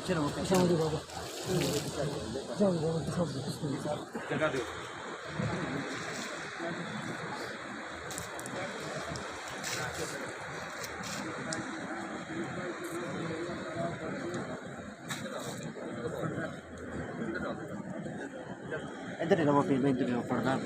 ਜਾਓ ਬਾਬਾ ਜਾਓ ਬਾਬਾ ਸਭ ਜਗ੍ਹਾ ਦਿਓ ਇੱਧਰ ਹੀ ਰਵੋ ਫਿਰ ਇੱਧਰ ਹੀ ਪੜਦਾ